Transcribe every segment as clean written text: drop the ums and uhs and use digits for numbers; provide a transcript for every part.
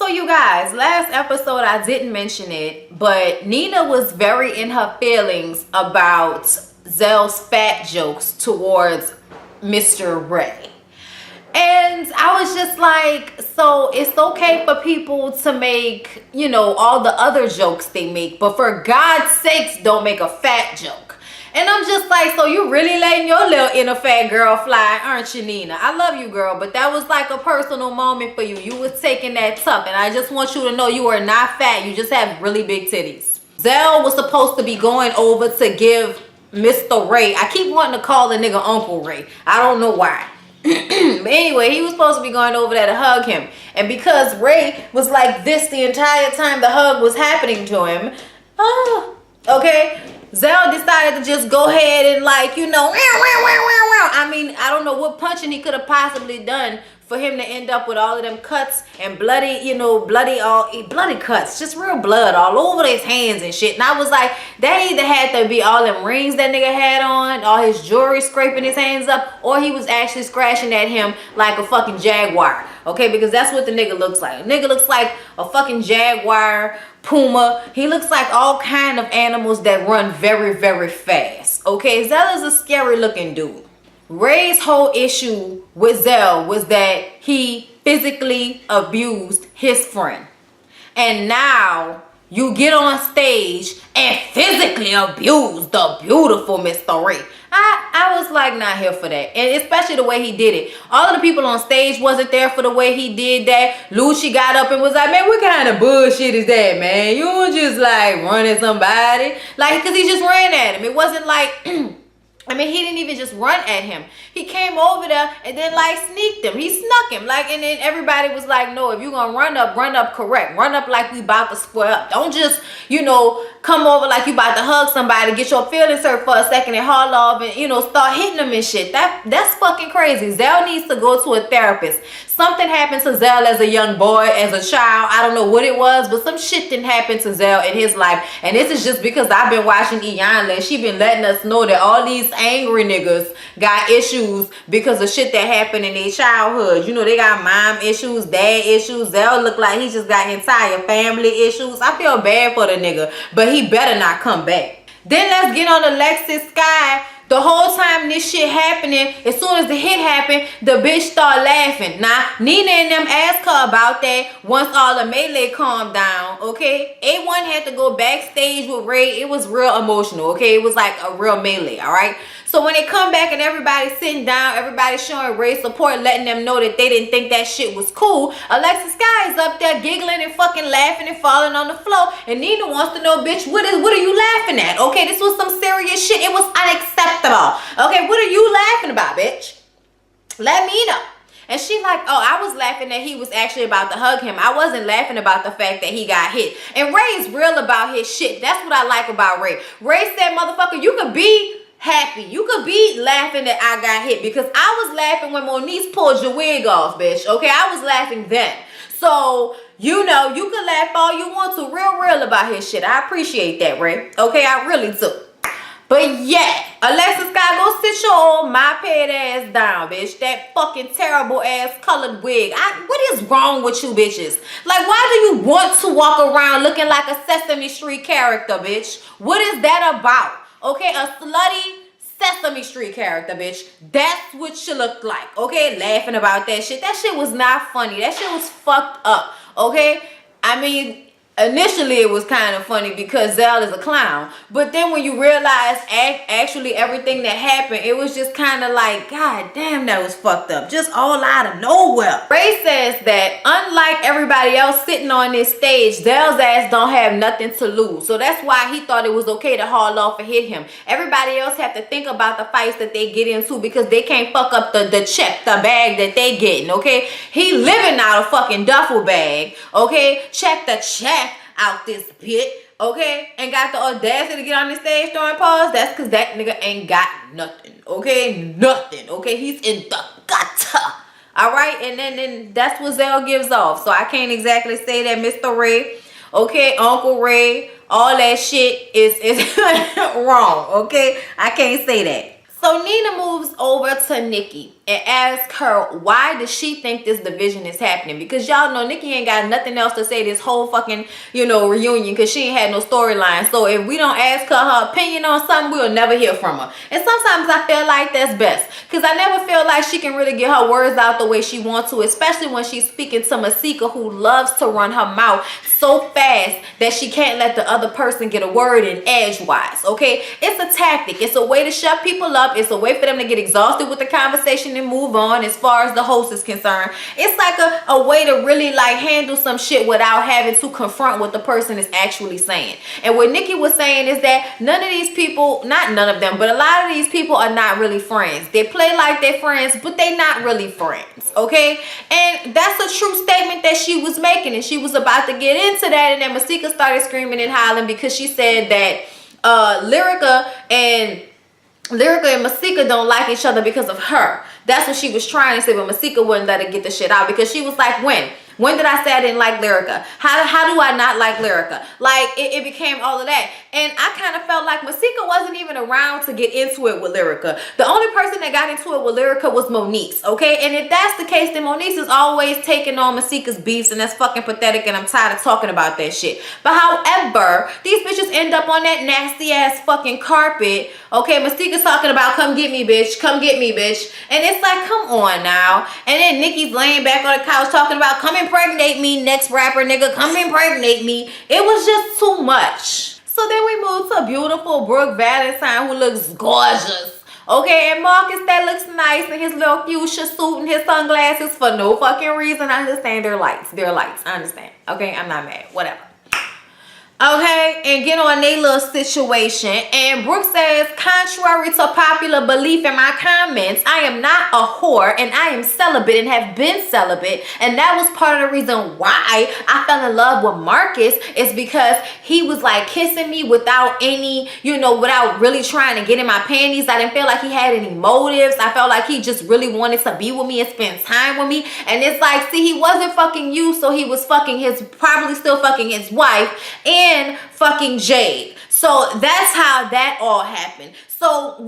So you guys, last episode I didn't mention it, but Nina was very in her feelings about Zell's fat jokes towards Mr. Ray. And I was just like, so it's okay for people to make, you know, all the other jokes they make, but for God's sakes, don't make a fat joke. And I'm just like, so you really letting your little inner fat girl fly, aren't you, Nina? I love you, girl, but that was like a personal moment for you. You was taking that tough, and I just want you to know you are not fat. You just have really big titties. Zell was supposed to be going over to give Mr. Ray, I keep wanting to call the nigga Uncle Ray. I don't know why. But anyway, he was supposed to be going over there to hug him. And because Ray was like this the entire time the hug was happening to him, okay, Zell decided to just go ahead and, like, you know, I mean, I don't know what punching he could have possibly done for him to end up with all of them cuts and bloody, you know, bloody cuts, just real blood all over his hands and shit. And I was like, that either had to be all them rings that nigga had on, all his jewelry scraping his hands up, or he was actually scratching at him like a fucking jaguar, okay? Because that's what the nigga looks like. A nigga looks like a fucking jaguar, puma. He looks like all kind of animals that run very, very fast, okay? Zell is a scary looking dude. Ray's whole issue with Zell was that he physically abused his friend. And now you get on stage and physically abuse the beautiful Mr. Ray. I was like not here for that. And especially the way he did it. All of the people on stage wasn't there for the way he did that. Lucci got up and was like, man, what kind of bullshit is that, man? You don't just like run at somebody. Like, because he just ran at him. It wasn't like... I mean, he didn't even just run at him. He came over there and then, like, sneaked him. He snuck him. Like, and then everybody was like, no, if you're going to run up correct. Run up like we about to square up. Don't just, you know, come over like you about to hug somebody, get your feelings hurt for a second and haul off and, you know, start hitting them and shit. That's fucking crazy. Zell needs to go to a therapist. Something happened to Zell as a young boy, as a child. I don't know what it was, but some shit didn't happen to Zell in his life. And this is just because I've been watching Iyanla and she been letting us know that all these angry niggas got issues because of shit that happened in their childhood. You know, they got mom issues, dad issues. Zell look like he just got entire family issues. I feel bad for the nigga, but he better not come back. Then let's get on Alexis Sky. The whole time this shit happening, as soon as the hit happened, the bitch start laughing. Now, Nina and them asked her about that once all the melee calmed down, okay? A1 had to go backstage with Ray. It was real emotional, okay? It was like a real melee, all right? So when they come back and everybody's sitting down, everybody's showing Ray support, letting them know that they didn't think that shit was cool, Alexis Sky is up there giggling and fucking laughing and falling on the floor. And Nina wants to know, bitch, what are you laughing at? Okay, this was some serious shit. It was unacceptable. Okay, what are you laughing about, bitch? Let me know. And she like, oh, I was laughing that he was actually about to hug him. I wasn't laughing about the fact that he got hit. And Ray is real about his shit. That's what I like about Ray. Ray said, motherfucker, you could be happy. You could be laughing that I got hit because I was laughing when Moniece pulled your wig off, bitch. Okay, I was laughing then. So, you know, you can laugh all you want to. Real about his shit. I appreciate that, Ray. Okay, I really do. But yeah, Alexis Sky, go sit your old moped ass down, bitch. That fucking terrible ass colored wig. What is wrong with you bitches? Like, why do you want to walk around looking like a Sesame Street character, bitch? What is that about? Okay, a slutty Sesame Street character, bitch. That's what you look like, okay? Laughing about that shit. That shit was not funny. That shit was fucked up, okay? I mean, initially it was kind of funny because Zell is a clown, but then when you realize actually everything that happened, it was just kind of like, god damn, that was fucked up, just all out of nowhere. Ray says that unlike everybody else sitting on this stage, Zell's ass don't have nothing to lose, so that's why he thought it was okay to haul off and hit him. Everybody else have to think about the fights that they get into because they can't fuck up the check, the bag that they getting, okay? He living out a fucking duffel bag, okay? Check the check out this pit, okay? And got the audacity to get on the stage throwing paws. That's because that nigga ain't got nothing, okay? Nothing, okay? He's in the gutter, all right? And then that's what Zell gives off. So I can't exactly say that Mr. Ray, okay, Uncle Ray, all that shit is wrong, okay? I can't say that. So Nina moves over to Nikki. and ask her why does she think this division is happening, because y'all know Nikki ain't got nothing else to say this whole fucking, you know, reunion, because she ain't had no storyline. So if we don't ask her opinion on something, we'll never hear from her. And sometimes I feel like that's best, because I never feel like she can really get her words out the way she wants to, especially when she's speaking to Masika, who loves to run her mouth so fast that she can't let the other person get a word in edgewise. Okay, it's a tactic. It's a way to shut people up. It's a way for them to get exhausted with the conversation and move on. As far as the host is concerned, it's like a way to really like handle some shit without having to confront what the person is actually saying. And what Nikki was saying is that none of these people, not none of them, but a lot of these people are not really friends. They play like they're friends, but they're not really friends. Okay, and that's a true statement that she was making, and she was about to get into that, and then Masika started screaming and hollering because she said that Lyrica and Masika don't like each other because of her. That's what she was trying to say, but Masika wouldn't let her get the shit out, because she was like, when did I say I didn't like Lyrica? How do I not like Lyrica? Like, it became all of that. And I kind of felt like Masika wasn't even around to get into it with Lyrica. The only person that got into it with Lyrica was Moniece, okay? And if that's the case, then Moniece is always taking on Masika's beefs, and that's fucking pathetic, and I'm tired of talking about that shit. But however, these bitches end up on that nasty ass fucking carpet, okay? Masika's talking about, come get me, bitch. Come get me, bitch. And it's like, come on now. And then Nikki's laying back on the couch talking about, come impregnate me, next rapper, nigga. Come impregnate me. It was just too much. So then we moved to beautiful Brooke Valentine, who looks gorgeous. Okay, and Marcus that looks nice in his little fuchsia suit and his sunglasses for no fucking reason. I understand they're lights. They're lights. I understand. Okay, I'm not mad. Whatever. Okay, and get on their little situation. And Brooke says, contrary to popular belief in my comments, I am not a whore, and I am celibate and have been celibate. And that was part of the reason why I fell in love with Marcus, is because he was like kissing me without any, you know, without really trying to get in my panties. I didn't feel like he had any motives. I felt like he just really wanted to be with me and spend time with me. And it's like, see, he wasn't fucking you, so he was fucking probably still fucking his wife, and fucking Jade. So that's how that all happened. So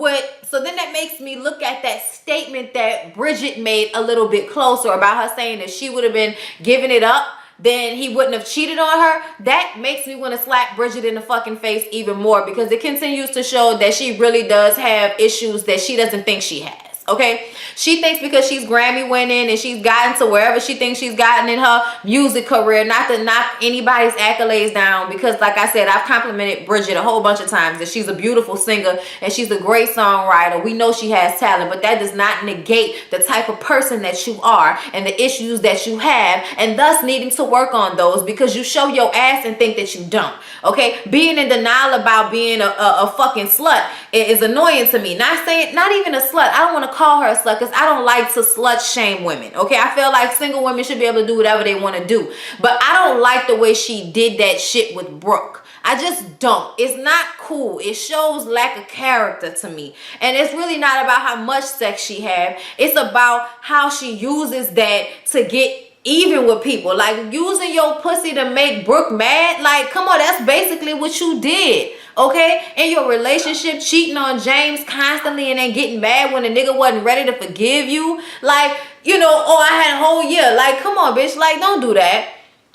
then that makes me look at that statement that Bridget made a little bit closer about her saying that she would have been giving it up, then he wouldn't have cheated on her. That makes me want to slap Bridget in the fucking face even more, because it continues to show that she really does have issues that she doesn't think she has. Okay, she thinks because she's Grammy winning and she's gotten to wherever she thinks she's gotten in her music career, not to knock anybody's accolades down, because like I said, I've complimented Bridget a whole bunch of times that she's a beautiful singer and she's a great songwriter. We know she has talent, but that does not negate the type of person that you are and the issues that you have, and thus needing to work on those, because you show your ass and think that you don't. Okay, being in denial about being a fucking slut is annoying to me. Not even a slut. I don't want to call her a slut, because I don't like to slut shame women. Okay, I feel like single women should be able to do whatever they want to do, but I don't like the way she did that shit with Brooke. I just don't. It's not cool. It shows lack of character to me. And it's really not about how much sex she had. It's about how she uses that to get even with people. Like, using your pussy to make Brooke mad. Like, come on, that's basically what you did. Okay, in your relationship, cheating on James constantly and then getting mad when a nigga wasn't ready to forgive you. Like, you know, oh, I had a whole year. Like, come on, bitch. Like, don't do that.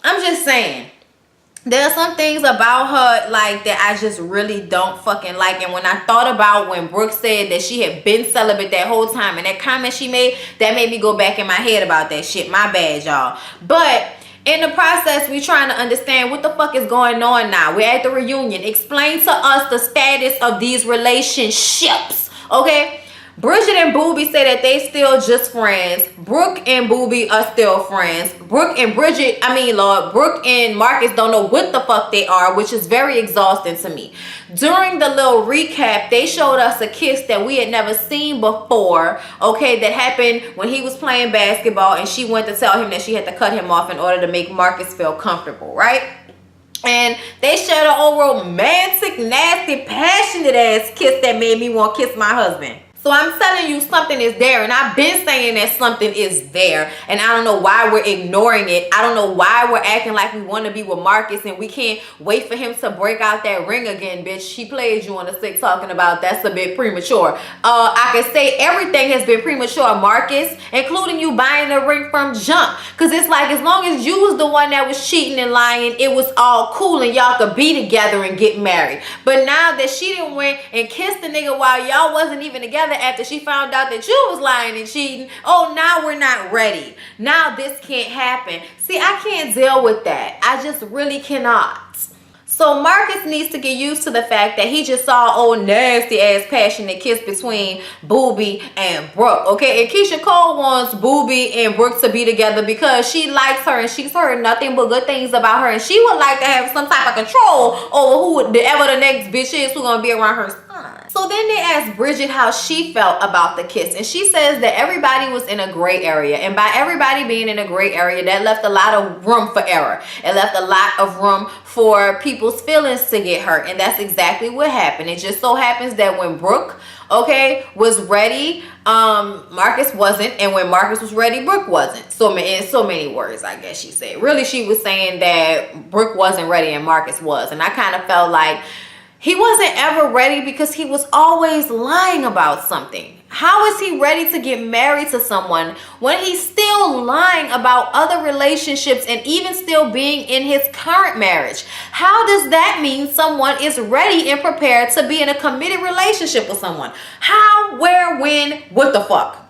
I'm just saying. There are some things about her like that I just really don't fucking like. And when I thought about when Brooke said that she had been celibate that whole time, and that comment she made, that made me go back in my head about that shit. My bad, y'all. But in the process, we trying to understand what the fuck is going on now. We're at the reunion. Explain to us the status of these relationships, okay? Bridget and Booby say that they still just friends. Brooke and Booby are still friends. Brooke and Marcus don't know what the fuck they are, which is very exhausting to me. During the little recap, they showed us a kiss that we had never seen before, okay, that happened when he was playing basketball and she went to tell him that she had to cut him off in order to make Marcus feel comfortable, right? And they shared an old romantic, nasty, passionate ass kiss that made me want to kiss my husband. So I'm telling you something is there, and I've been saying that something is there, and I don't know why we're ignoring it. I don't know why we're acting like we want to be with Marcus and we can't wait for him to break out that ring again, bitch. She played you on the stick talking about that's a bit premature. I can say everything has been premature, Marcus, including you buying the ring from jump, because it's like as long as you was the one that was cheating and lying, it was all cool and y'all could be together and get married. But now that she didn't went and kissed the nigga while y'all wasn't even together, after she found out that you was lying and cheating, oh, now we're not ready. Now this can't happen. See, I can't deal with that. I just really cannot. So Marcus needs to get used to the fact that he just saw old nasty ass passionate kiss between Booby and Brooke, okay? And Keisha Cole wants Booby and Brooke to be together because she likes her and she's heard nothing but good things about her, and she would like to have some type of control over whoever the next bitch is who's gonna be around her son. So then they asked Bridget how she felt about the kiss, and she says that everybody was in a gray area, and by everybody being in a gray area, that left a lot of room for error. It left a lot of room for people's feelings to get hurt, and that's exactly what happened. It just so happens that when Brooke, okay, was ready, Marcus wasn't, and when Marcus was ready, Brooke wasn't. So in so many words, I guess she said. Really, she was saying that Brooke wasn't ready and Marcus was, and I kind of felt like he wasn't ever ready because he was always lying about something. How is he ready to get married to someone when he's still lying about other relationships and even still being in his current marriage? How does that mean someone is ready and prepared to be in a committed relationship with someone? How, where, when, what the fuck?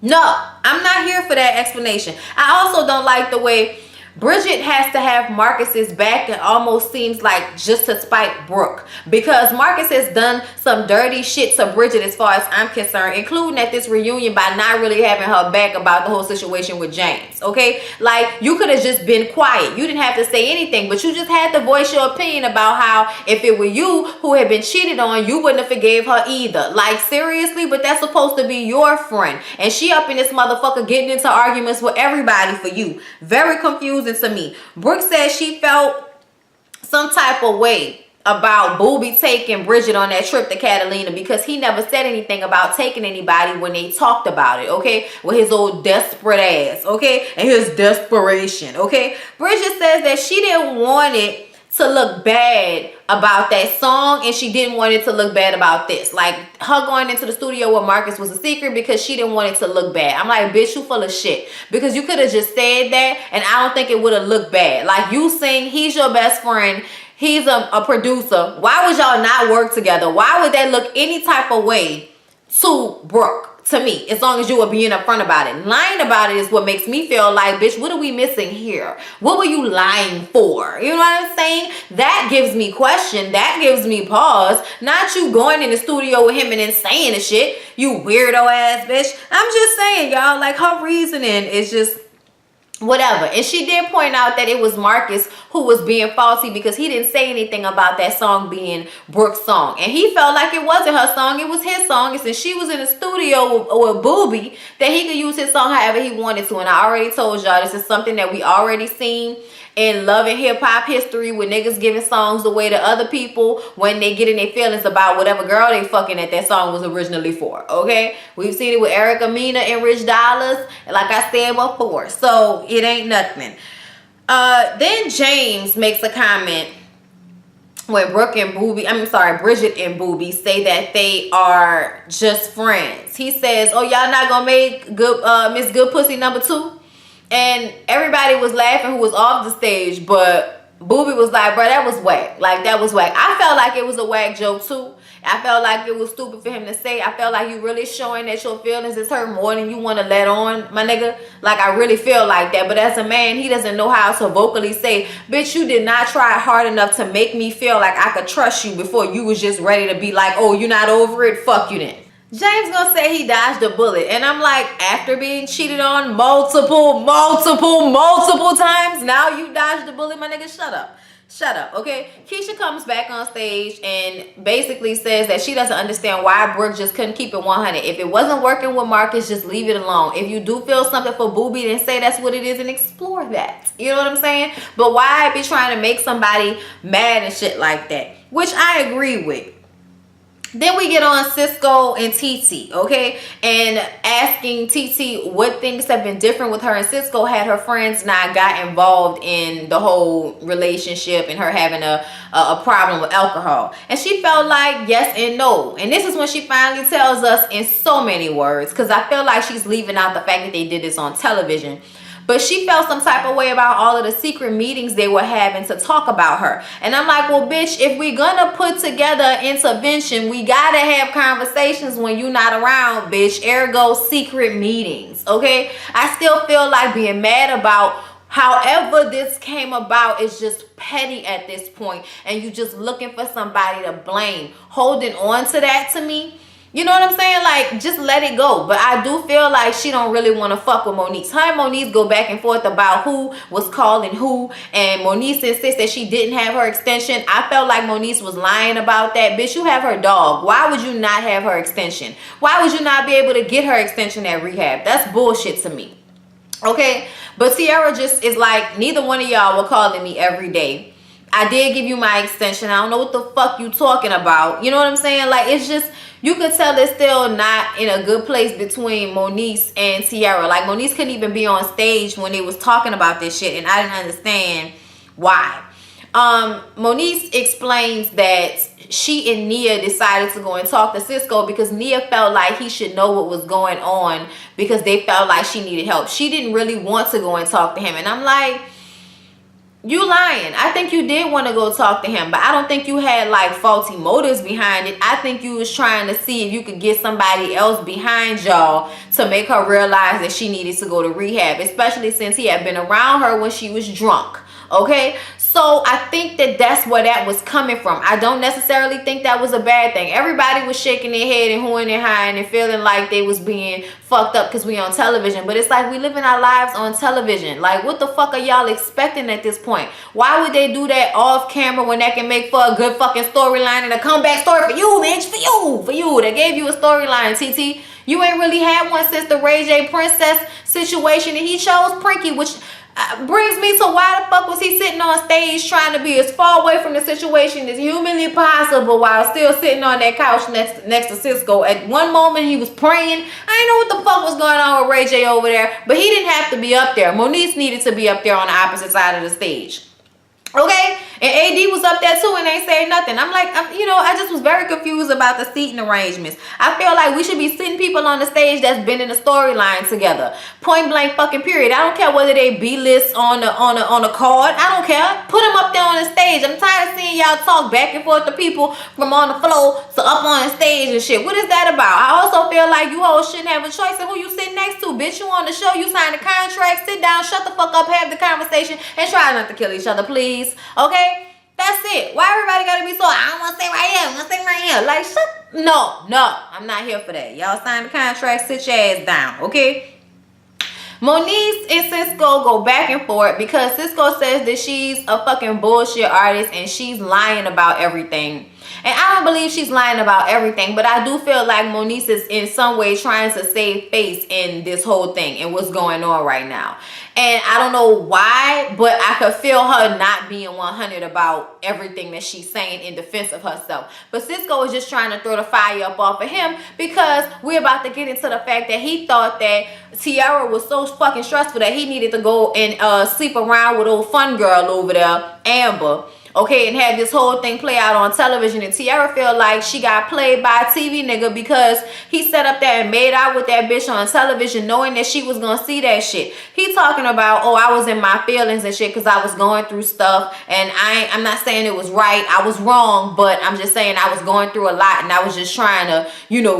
No, I'm not here for that explanation. I also don't like the way Bridget has to have Marcus's back. It almost seems like just to spite Brooke, because Marcus has done some dirty shit to Bridget as far as I'm concerned, including at this reunion by not really having her back about the whole situation with James, okay? Like, you could have just been quiet. You didn't have to say anything, but you just had to voice your opinion about how if it were you who had been cheated on, you wouldn't have forgave her either. Like, seriously? But that's supposed to be your friend, and she up in this motherfucker getting into arguments with everybody for you. Very confused to me. Brooke said she felt some type of way about Booby taking Bridget on that trip to Catalina because he never said anything about taking anybody when they talked about it, okay? With his old desperate ass, okay? And his desperation, okay? Bridget says that she didn't want it to look bad about that song, and she didn't want it to look bad about this. Like, her going into the studio with Marcus was a secret because she didn't want it to look bad. I'm like, bitch, you full of shit, because you could have just said that and I don't think it would have looked bad. Like, you sing, he's your best friend, he's a producer. Why would y'all not work together? Why would that look any type of way to Brooke? To me, as long as you were being upfront about it. Lying about it is what makes me feel like, bitch, what are we missing here? What were you lying for? You know what I'm saying? That gives me question. That gives me pause. Not you going in the studio with him and then saying the shit. You weirdo ass bitch. I'm just saying, y'all, like, her reasoning is just whatever. And she did point out that it was Marcus who was being faulty because he didn't say anything about that song being Brooke's song, and he felt like it wasn't her song, it was his song. And since she was in the studio with Booby, that he could use his song however he wanted to. And I already told y'all, this is something that we already seen in Love and Hip Hop history, with niggas giving songs away to other people when they get in their feelings about whatever girl they fucking that song was originally for, okay? We've seen it with Erica Mena and Rich Dollars, like I said before, so it ain't nothing. Then James makes a comment when Bridget and Booby say that they are just friends. He says, oh, y'all not gonna make good Miss Good Pussy #2? And everybody was laughing who was off the stage, but Booby was like, bro, that was whack. Like, that was whack. I felt like it was a whack joke too. I felt like it was stupid for him to say. I felt like you really showing that your feelings is hurt more than you want to let on, my nigga. Like, I really feel like that. But as a man, he doesn't know how to vocally say, bitch, you did not try hard enough to make me feel like I could trust you before you was just ready to be like, oh, you're not over it? Fuck you then. James gonna say he dodged a bullet, and I'm like, after being cheated on multiple times, now you dodged the bullet, my nigga? Shut up, okay? Keisha comes back on stage and basically says that she doesn't understand why Brooke just couldn't keep it 100. If it wasn't working with Marcus, just leave it alone. If you do feel something for Booby, then say that's what it is and explore that. You know what I'm saying? But why be trying to make somebody mad and shit like that? Which I agree with. Then we get on Cisco and TT, okay? And asking TT what things have been different with her and Cisco had her friends not got involved in the whole relationship and her having a problem with alcohol. And she felt like yes and no. And this is when she finally tells us in so many words, because I feel like she's leaving out the fact that they did this on television. But she felt some type of way about all of the secret meetings they were having to talk about her. And I'm like, well, bitch, if we're gonna put together intervention, we gotta have conversations when you're not around, bitch. Ergo, secret meetings, okay? I still feel like being mad about however this came about is just petty at this point, and you just looking for somebody to blame. Holding on to that, to me, you know what I'm saying? Like, just let it go. But I do feel like she don't really want to fuck with Moniece. Her and Moniece go back and forth about who was calling who. And Moniece insists that she didn't have her extension. I felt like Moniece was lying about that. Bitch, you have her dog. Why would you not have her extension? Why would you not be able to get her extension at rehab? That's bullshit to me. Okay? But Tiara just is like, neither one of y'all were calling me every day. I did give you my extension. I don't know what the fuck you talking about. You know what I'm saying? Like, it's just... You could tell it's still not in a good place between Moniece and Tiara. Like, Moniece couldn't even be on stage when they was talking about this shit, and I didn't understand why. Moniece explains that she and Nia decided to go and talk to Cisco because Nia felt like he should know what was going on because they felt like she needed help. She didn't really want to go and talk to him, and I'm like... You lying. I think you did want to go talk to him, but I don't think you had like faulty motives behind it. I think you was trying to see if you could get somebody else behind y'all to make her realize that she needed to go to rehab, especially since he had been around her when she was drunk. Okay? So I think that that's where that was coming from. I don't necessarily think that was a bad thing. Everybody was shaking their head and hooing and hawing and feeling like they was being fucked up because we on television. But it's like we living our lives on television. Like, what the fuck are y'all expecting at this point? Why would they do that off camera when that can make for a good fucking storyline and a comeback story for you, bitch? For you. They gave you a storyline, TT. You ain't really had one since the Ray J Princess situation, and he chose Prinky, which... brings me to why the fuck was he sitting on stage trying to be as far away from the situation as humanly possible while still sitting on that couch next to Cisco. At one moment he was praying. I didn't know what the fuck was going on with Ray J over there, but he didn't have to be up there. Moniece needed to be up there on the opposite side of the stage. Okay, and AD was up there too and they say nothing. I'm like, I just was very confused about the seating arrangements. I feel like we should be sitting people on the stage that's been in the storyline together. Point blank fucking period. I don't care whether they B-list on the card. I don't care. Put them up there on the stage. I'm tired of seeing y'all talk back and forth to people from on the floor to up on the stage and shit. What is that about? I also feel like you hoes shouldn't have a choice in who you sitting next to, bitch. You on the show, you signed a contract, sit down, shut the fuck up, have the conversation, and try not to kill each other, please. Okay, that's it. Why everybody gotta be so, I don't want to stay right here, I want to stay right here? Like, no, I'm not here for that. Y'all sign the contract, sit your ass down, okay? Moniece and Cisco go back and forth because Cisco says that she's a fucking bullshit artist and she's lying about everything. And I don't believe she's lying about everything, but I do feel like Moniece is in some way trying to save face in this whole thing and what's going on right now. And I don't know why, but I could feel her not being 100 about everything that she's saying in defense of herself. But Cisco is just trying to throw the fire up off of him because we're about to get into the fact that he thought that Tiara was so fucking stressful that he needed to go and sleep around with old fun girl over there, Amber. Okay, and have this whole thing play out on television. And Tiara feel like she got played by a TV nigga because he sat up there and made out with that bitch on television knowing that she was gonna see that shit. He talking about, oh, I was in my feelings and shit because I was going through stuff. And I'm not saying it was right. I was wrong, but I'm just saying I was going through a lot and I was just trying to,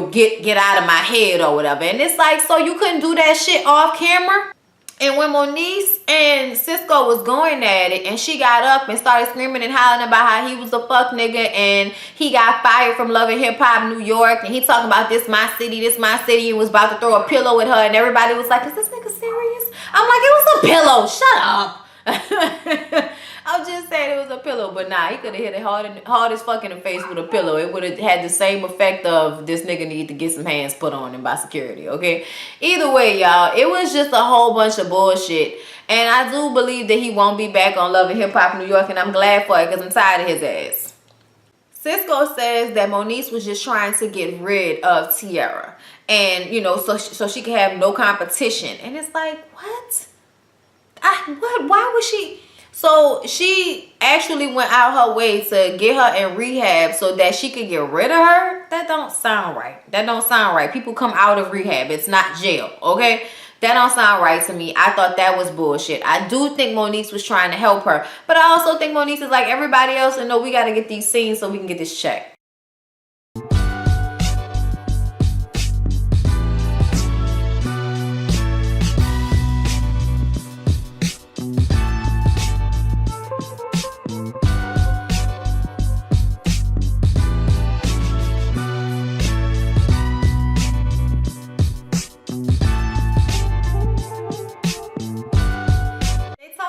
get out of my head or whatever. And it's like, so you couldn't do that shit off camera? And when Moniece and Cisco was going at it and she got up and started screaming and hollering about how he was a fuck nigga and he got fired from Love and Hip Hop New York and he talking about this my city and was about to throw a pillow at her and everybody was like, is this nigga serious? I'm like, it was a pillow. Shut up. I'm just saying it was a pillow, but nah, he could have hit it hard as fuck in the face with a pillow. It would have had the same effect of this nigga need to get some hands put on him by security, okay? Either way, y'all, it was just a whole bunch of bullshit. And I do believe that he won't be back on Love and Hip Hop New York, and I'm glad for it because I'm tired of his ass. Cisco says that Moniece was just trying to get rid of Tierra, and you know, so she can have no competition. And it's like, what? What? Why would she? So she actually went out her way to get her in rehab so that she could get rid of her? That don't sound right. That don't sound right. People come out of rehab. It's not jail, okay? That don't sound right to me. I thought that was bullshit. I do think Moniece was trying to help her. But I also think Moniece is like everybody else and know we got to get these scenes so we can get this check.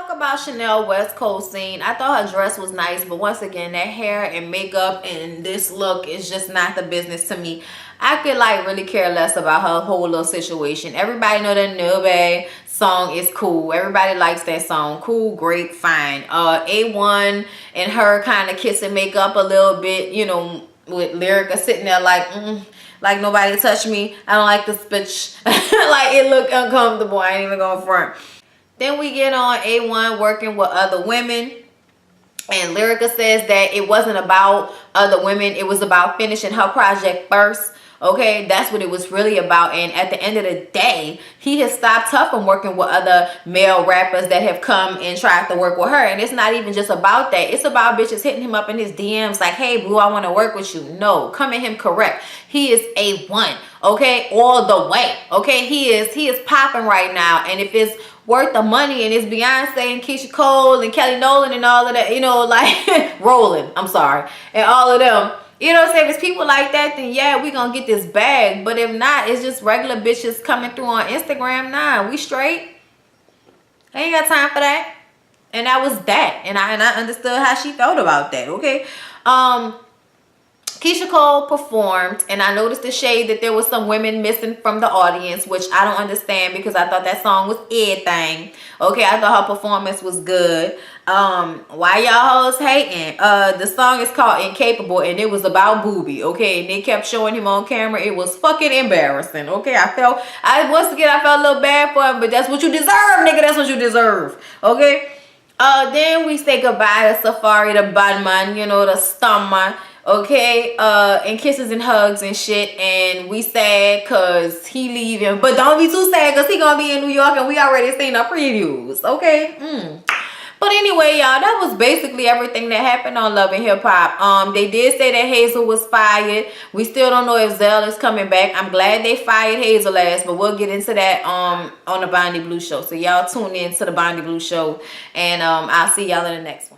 About Chanel West Coast scene, I thought her dress was nice, but once again, that hair and makeup and this look is just not the business to me. I could like really care less about her whole little situation. Everybody know that Nube song is cool. Everybody likes that song. Cool, great, fine. A1 and her kind of kissing makeup a little bit, you know, with Lyrica sitting there like nobody touched me. I don't like this bitch. Like it looked uncomfortable. I ain't even going front. Then we get on A1 working with other women. And Lyrica says that it wasn't about other women. It was about finishing her project first. Okay, that's what it was really about. And at the end of the day, he has stopped her from working with other male rappers that have come and tried to work with her. And it's not even just about that. It's about bitches hitting him up in his DMs like, hey, boo, I want to work with you. No, come at him correct. He is A1, okay, all the way. Okay, he is popping right now. And if it's worth the money and it's Beyonce and Keisha Cole and Kelly Nolan and all of that, you know, like Roland, I'm sorry, and all of them. You know what I'm saying? If it's people like that, then yeah, we gonna get this bag. But if not, it's just regular bitches coming through on Instagram. Nah, we straight. I ain't got time for that. And that was that. And I understood how she felt about that, okay? Keisha Cole performed, and I noticed the shade that there was some women missing from the audience, which I don't understand because I thought that song was everything. Okay, I thought her performance was good. Why y'all hoes hating? The song is called Incapable, and it was about Booby, okay? And they kept showing him on camera. It was fucking embarrassing, okay? Once again, I felt a little bad for him, but that's what you deserve, nigga. That's what you deserve, okay? Then we say goodbye to Safari, the bad man, you know, the stump man. Okay, and kisses and hugs and shit, and we sad cause he leaving, but don't be too sad cause he gonna be in New York and we already seen our previews, okay? But anyway, y'all, that was basically everything that happened on Love and Hip Hop. They did say that Hazel was fired. We still don't know if Zell is coming back. I'm glad they fired Hazel ass, but we'll get into that on the Bondi Blue Show. So y'all tune in to the Bondi Blue Show, and I'll see y'all in the next one.